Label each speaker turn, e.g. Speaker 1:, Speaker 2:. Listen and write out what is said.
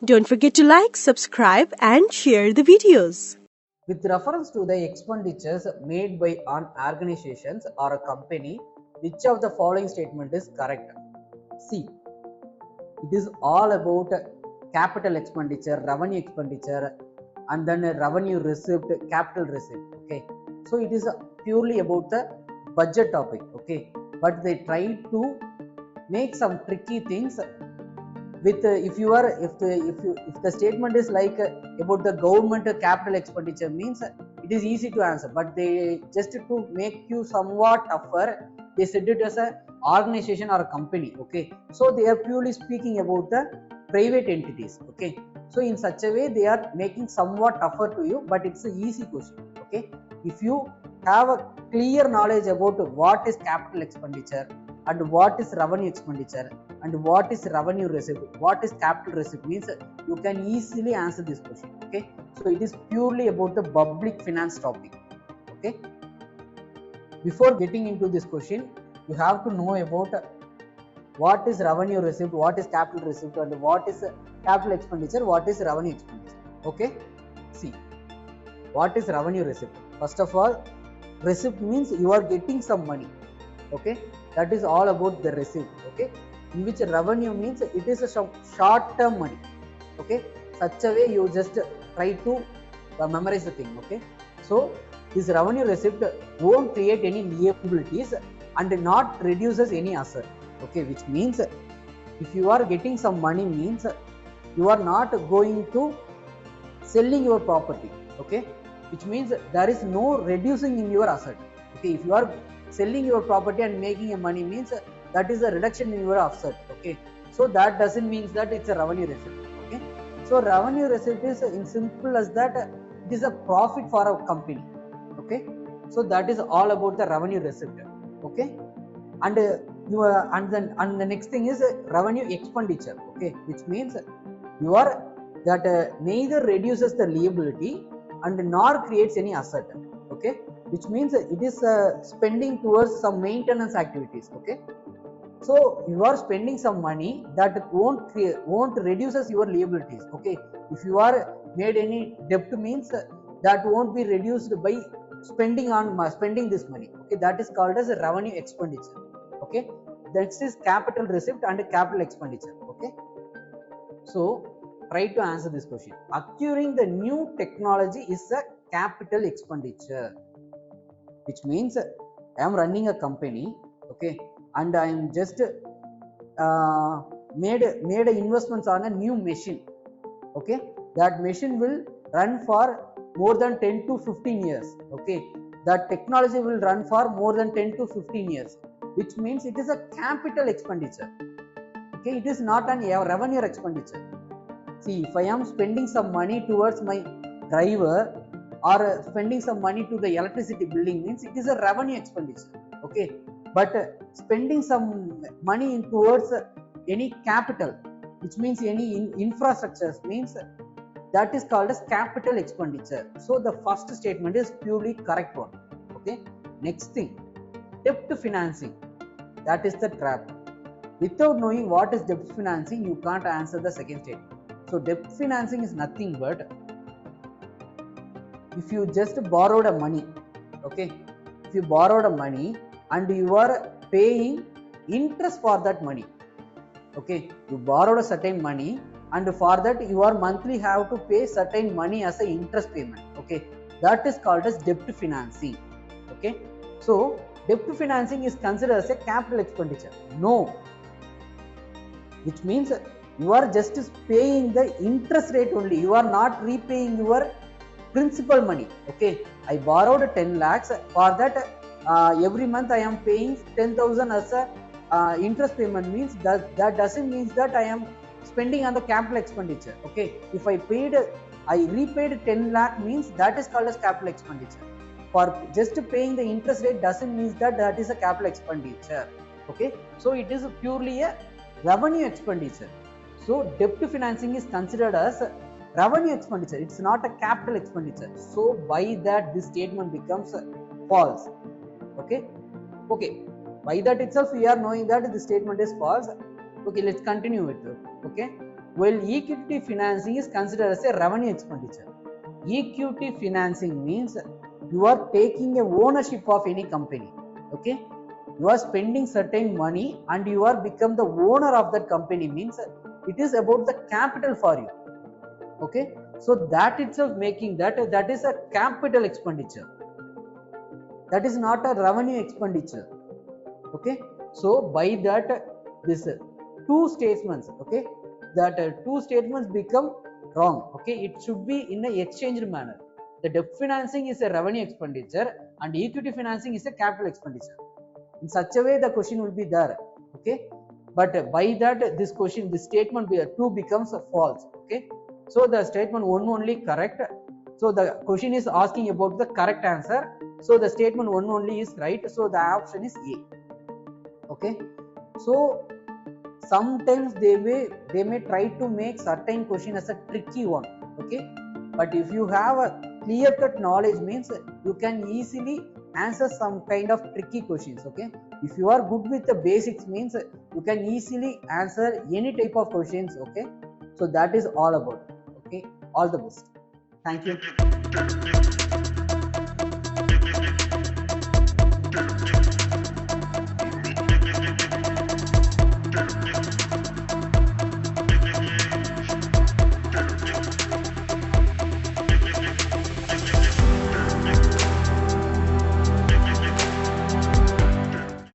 Speaker 1: Don't forget to like, subscribe and share the videos.
Speaker 2: With reference to the expenditures made by an organizations or a company, which of the following statement is correct? C. It is all about capital expenditure, revenue expenditure, and then revenue receipt, capital receipt. Okay, so it is purely about the budget topic. Okay, but they try to make some tricky things with if the statement is like about the government capital expenditure means it is easy to answer, but they just to make you somewhat tougher, they said it as a organization or a company. Okay, so they are purely speaking about the private entities. Okay, so in such a way they are making somewhat tougher to you, but it's an easy question. Okay, if you have a clear knowledge about what is capital expenditure and what is revenue expenditure and what is revenue receipt, what is capital receipt means, you can easily answer this question. Okay, so it is purely about the public finance topic. Okay, before getting into this question, you have to know about what is revenue receipt, what is capital receipt, and what is capital expenditure, what is revenue expenditure. Okay, see, what is revenue receipt? First of all, receipt means you are getting some money. Okay, that is all about the receipt. Okay, in which revenue means it is a short term money. Okay, such a way you just try to memorize the thing. Okay, so this revenue receipt won't create any liabilities and not reduces any asset. Okay, which means if you are getting some money means you are not going to selling your property. Okay, which means there is no reducing in your asset. Okay, if you are selling your property and making a money means that is a reduction in your asset. Okay, so that doesn't mean that it's a revenue receipt. Okay, so revenue receipt is in simple as that it is a profit for a company. Okay, so that is all about the revenue receipt. Okay, and and the next thing is revenue expenditure. Okay, which means you are that neither reduces the liability and nor creates any asset. Okay, which means it is spending towards some maintenance activities. Okay, so you are spending some money that won't reduces your liabilities. Okay, if you are made any debt means that won't be reduced by spending this money. Okay, that is called as a revenue expenditure. Okay, next is capital receipt and capital expenditure. Okay, so try to answer this question. Acquiring the new technology is a capital expenditure, which means I am running a company. Okay, and I am just made investments on a new machine. Okay, that machine will run for more than 10 to 15 years. Okay, that technology will run for more than 10 to 15 years, which means it is a capital expenditure. Okay, it is not an revenue expenditure. See, if I am spending some money towards my driver or spending some money to the electricity billing means it is a revenue expenditure. Okay, but spending some money towards any capital, which means any infrastructures means that is called as capital expenditure. So the first statement is purely correct one. Okay, next thing, debt financing, that is the trap. Without knowing what is debt financing, you can't answer the second statement. So debt financing is nothing but if you just borrowed a money. Okay, if you borrowed a money and you are paying interest for that money. Okay, you borrowed a certain money and for that you are monthly have to pay certain money as an interest payment. Okay, that is called as debt financing. Okay, so debt financing is considered as a capital expenditure. No, which means you are just paying the interest rate only, you are not repaying your principal money. Okay, I borrowed 10 lakhs, for that every month I am paying 10,000 as a interest payment means that doesn't mean that I am spending on the capital expenditure. Okay, if I repaid 10 lakh means that is called as capital expenditure. For just paying the interest rate doesn't mean that is a capital expenditure. Okay, so it is purely a revenue expenditure. So debt financing is considered as revenue expenditure, it's not a capital expenditure. So by that this statement becomes false. Okay, by that itself we are knowing that the statement is false. Okay, let's continue with it. Okay, while equity financing is considered as a revenue expenditure. Equity financing means you are taking a ownership of any company. Okay, you are spending certain money and you are become the owner of that company, means it is about the capital for you. Okay, so that itself making that is a capital expenditure, that is not a revenue expenditure. Okay, so by that this two statements, okay, that two statements become wrong. Okay, it should be in a exchanged manner. The debt financing is a revenue expenditure and equity financing is a capital expenditure. In such a way the question will be there. Okay, but by that this question, this statement 2 becomes false. Okay, so the statement 1 only correct. So the question is asking about the correct answer, so the statement 1 only is right, so the option is A. Okay, so sometimes they may try to make certain question as a tricky one. Okay, but if you have a clear cut knowledge, means you can easily answer some kind of tricky questions. Okay, if you are good with the basics, means you can easily answer any type of questions. Okay, so that is all about. Okay, all the best. Thank you.